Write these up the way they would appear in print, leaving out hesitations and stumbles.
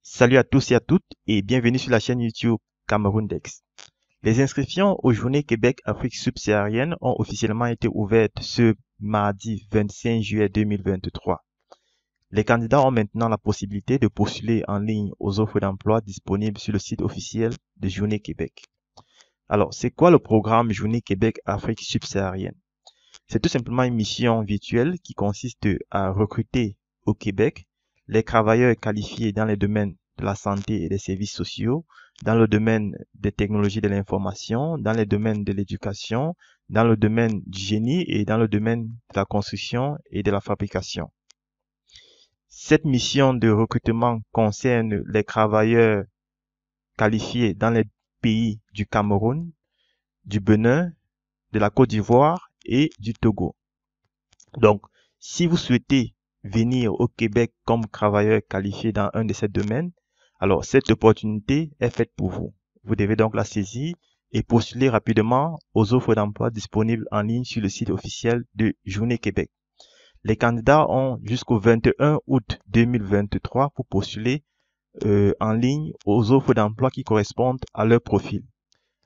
Salut à tous et à toutes et bienvenue sur la chaîne YouTube Cameroun Dex. Les inscriptions aux Journées Québec Afrique subsaharienne ont officiellement été ouvertes ce mardi 25 juillet 2023. Les candidats ont maintenant la possibilité de postuler en ligne aux offres d'emploi disponibles sur le site officiel de Journée Québec. Alors, c'est quoi le programme Journée Québec Afrique subsaharienne? C'est tout simplement une mission virtuelle qui consiste à recruter au Québec les travailleurs qualifiés dans les domaines de la santé et des services sociaux, dans le domaine des technologies de l'information, dans les domaines de l'éducation, dans le domaine du génie et dans le domaine de la construction et de la fabrication. Cette mission de recrutement concerne les travailleurs qualifiés dans les pays du Cameroun, du Bénin, de la Côte d'Ivoire et du Togo. Donc, si vous souhaitez venir au Québec comme travailleur qualifié dans un de ces domaines, alors cette opportunité est faite pour vous. Vous devez donc la saisir et postuler rapidement aux offres d'emploi disponibles en ligne sur le site officiel de Journée Québec. Les candidats ont jusqu'au 21 août 2023 pour postuler en ligne aux offres d'emploi qui correspondent à leur profil.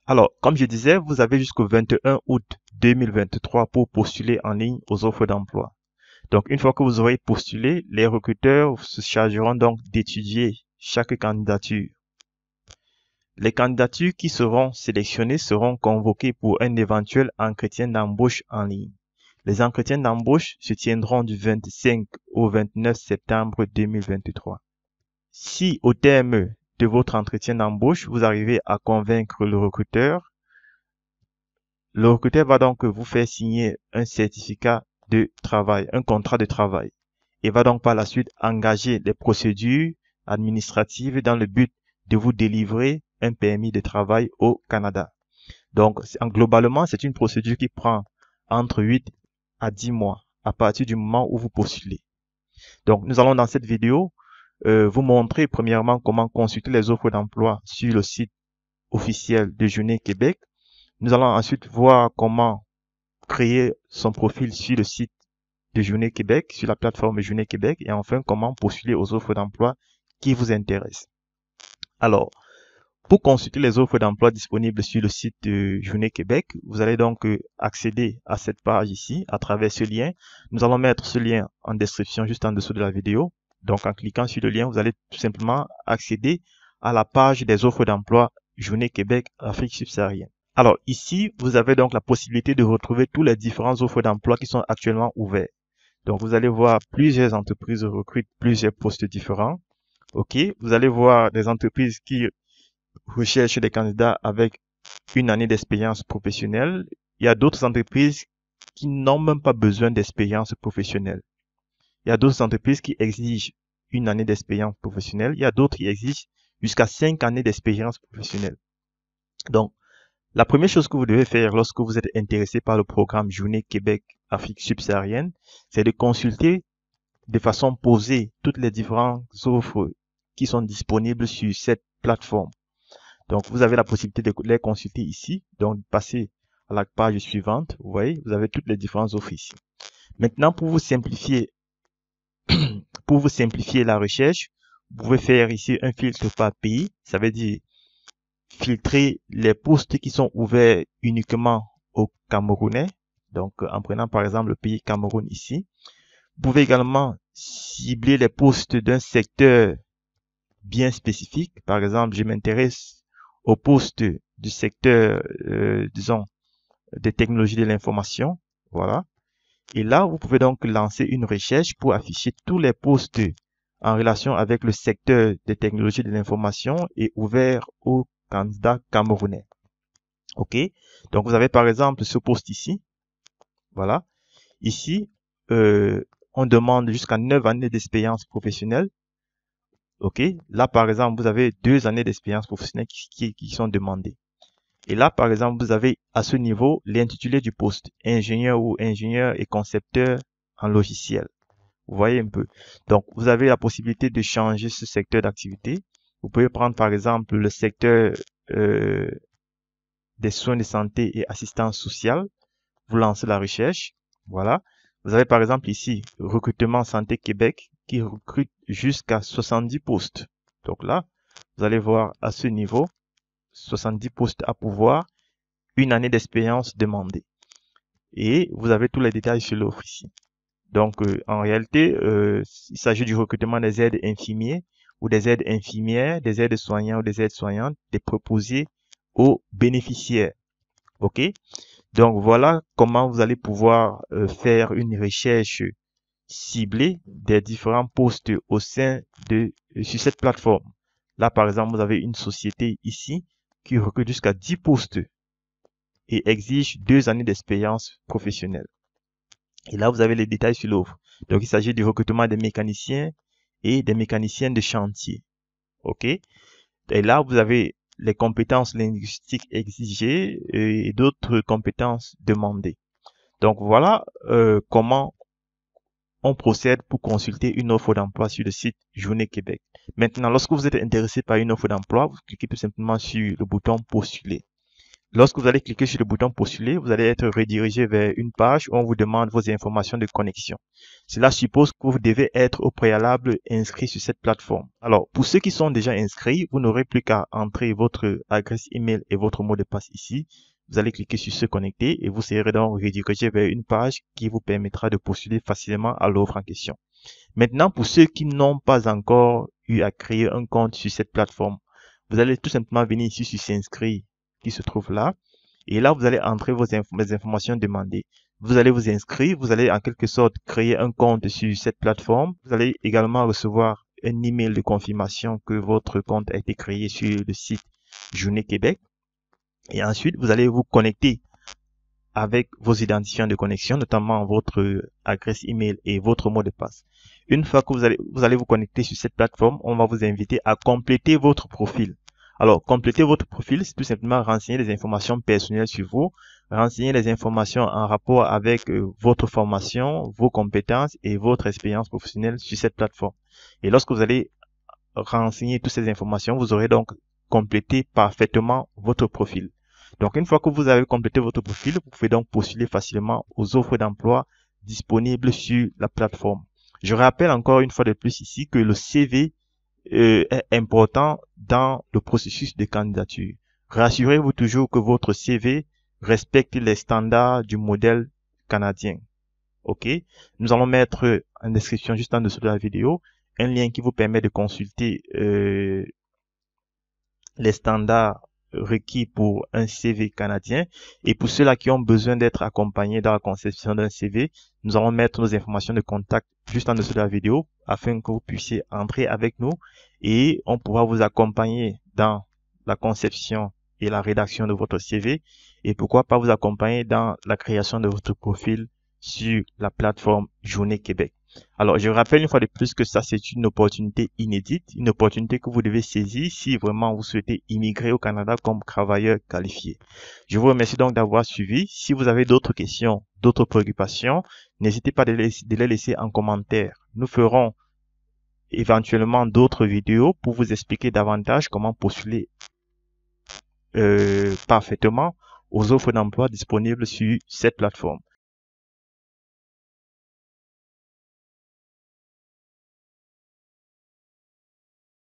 Alors, comme je disais, vous avez jusqu'au 21 août 2023 pour postuler en ligne aux offres d'emploi. Donc, une fois que vous aurez postulé, les recruteurs se chargeront donc d'étudier chaque candidature. Les candidatures qui seront sélectionnées seront convoquées pour un éventuel entretien d'embauche en ligne. Les entretiens d'embauche se tiendront du 25 au 29 septembre 2023. Si au terme de votre entretien d'embauche, vous arrivez à convaincre le recruteur va donc vous faire signer un certificat de travail, un contrat de travail, et va donc par la suite engager les procédures administratives dans le but de vous délivrer un permis de travail au Canada. Donc, globalement, c'est une procédure qui prend entre 8 à 10 mois à partir du moment où vous postulez. Donc, nous allons dans cette vidéo vous montrer premièrement comment consulter les offres d'emploi sur le site officiel de Journée Québec. Nous allons ensuite voir comment créer son profil sur le site de Journée Québec, sur la plateforme Journée Québec, et enfin comment postuler aux offres d'emploi qui vous intéressent. Alors, pour consulter les offres d'emploi disponibles sur le site de Journée Québec, vous allez donc accéder à cette page ici à travers ce lien. Nous allons mettre ce lien en description juste en dessous de la vidéo. Donc, en cliquant sur le lien, vous allez tout simplement accéder à la page des offres d'emploi Journée Québec Afrique subsaharienne. Alors, ici, vous avez donc la possibilité de retrouver tous les différentes offres d'emploi qui sont actuellement ouvertes. Donc, vous allez voir plusieurs entreprises recrutent plusieurs postes différents. OK. Vous allez voir des entreprises qui recherchent des candidats avec une année d'expérience professionnelle. Il y a d'autres entreprises qui n'ont même pas besoin d'expérience professionnelle. Il y a d'autres entreprises qui exigent une année d'expérience professionnelle. Il y a d'autres qui exigent jusqu'à 5 années d'expérience professionnelle. Donc, la première chose que vous devez faire lorsque vous êtes intéressé par le programme Journée Québec Afrique subsaharienne, c'est de consulter de façon posée toutes les différentes offres qui sont disponibles sur cette plateforme. Donc, vous avez la possibilité de les consulter ici. Donc, passez à la page suivante. Vous voyez, vous avez toutes les différentes offres ici. Maintenant, pour vous simplifier la recherche, vous pouvez faire ici un filtre par pays. Ça veut dire filtrer les postes qui sont ouverts uniquement aux Camerounais. Donc, en prenant par exemple le pays Cameroun ici. Vous pouvez également cibler les postes d'un secteur bien spécifique. Par exemple, je m'intéresse au poste du secteur, disons, des technologies de l'information. Voilà. Et là, vous pouvez donc lancer une recherche pour afficher tous les postes en relation avec le secteur des technologies de l'information et ouverts aux candidats camerounais. OK. Donc, vous avez par exemple ce poste ici. Voilà. Ici, on demande jusqu'à 9 années d'expérience professionnelle. OK. Là, par exemple, vous avez 2 années d'expérience professionnelle qui sont demandées. Et là, par exemple, vous avez à ce niveau l'intitulé du poste, ingénieur ou ingénieur et concepteur en logiciel. Vous voyez un peu. Donc, vous avez la possibilité de changer ce secteur d'activité. Vous pouvez prendre par exemple le secteur des soins de santé et assistance sociale. Vous lancez la recherche. Voilà. Vous avez par exemple ici recrutement santé Québec qui recrute jusqu'à 70 postes. Donc là, vous allez voir à ce niveau, 70 postes à pourvoir, une année d'expérience demandée. Et vous avez tous les détails sur l'offre ici. Donc, en réalité, il s'agit du recrutement des aides infirmiers ou des aides infirmières, des aides soignants ou des aides soignantes, des proposés aux bénéficiaires. OK? Donc, voilà comment vous allez pouvoir faire une recherche ciblée des différents postes au sein de sur cette plateforme. Là, par exemple, vous avez une société ici qui recrute jusqu'à 10 postes et exige 2 années d'expérience professionnelle. Et là, vous avez les détails sur l'offre. Donc, il s'agit du recrutement des mécaniciens et des mécaniciens de chantier. OK? Et là, vous avez les compétences linguistiques exigées et d'autres compétences demandées. Donc, voilà comment on procède pour consulter une offre d'emploi sur le site Journée Québec. Maintenant, lorsque vous êtes intéressé par une offre d'emploi, vous cliquez tout simplement sur le bouton Postuler. Lorsque vous allez cliquer sur le bouton Postuler, vous allez être redirigé vers une page où on vous demande vos informations de connexion. Cela suppose que vous devez être au préalable inscrit sur cette plateforme. Alors, pour ceux qui sont déjà inscrits, vous n'aurez plus qu'à entrer votre adresse email et votre mot de passe ici. Vous allez cliquer sur Se connecter et vous serez donc redirigé vers une page qui vous permettra de postuler facilement à l'offre en question. Maintenant, pour ceux qui n'ont pas encore eu à créer un compte sur cette plateforme, vous allez tout simplement venir ici sur S'inscrire qui se trouve là. Et là, vous allez entrer les informations demandées. Vous allez vous inscrire, vous allez en quelque sorte créer un compte sur cette plateforme. Vous allez également recevoir un email de confirmation que votre compte a été créé sur le site Journée Québec. Et ensuite, vous allez vous connecter avec vos identifiants de connexion, notamment votre adresse email et votre mot de passe. Une fois que vous allez vous connecter sur cette plateforme, on va vous inviter à compléter votre profil. Alors, compléter votre profil, c'est tout simplement renseigner des informations personnelles sur vous, renseigner les informations en rapport avec votre formation, vos compétences et votre expérience professionnelle sur cette plateforme. Et lorsque vous allez renseigner toutes ces informations, vous aurez donc complété parfaitement votre profil. Donc, une fois que vous avez complété votre profil, vous pouvez donc postuler facilement aux offres d'emploi disponibles sur la plateforme. Je rappelle encore une fois de plus ici que le CV est important dans le processus de candidature. Rassurez-vous toujours que votre CV respecte les standards du modèle canadien. OK? Nous allons mettre en description juste en dessous de la vidéo un lien qui vous permet de consulter les standards requis pour un CV canadien. Et pour ceux-là qui ont besoin d'être accompagnés dans la conception d'un CV, nous allons mettre nos informations de contact juste en dessous de la vidéo afin que vous puissiez entrer avec nous et on pourra vous accompagner dans la conception et la rédaction de votre CV et pourquoi pas vous accompagner dans la création de votre profil sur la plateforme Journée Québec. Alors, je rappelle une fois de plus que ça, c'est une opportunité inédite, une opportunité que vous devez saisir si vraiment vous souhaitez immigrer au Canada comme travailleur qualifié. Je vous remercie donc d'avoir suivi. Si vous avez d'autres questions, d'autres préoccupations, n'hésitez pas de les laisser en commentaire. Nous ferons éventuellement d'autres vidéos pour vous expliquer davantage comment postuler parfaitement aux offres d'emploi disponibles sur cette plateforme.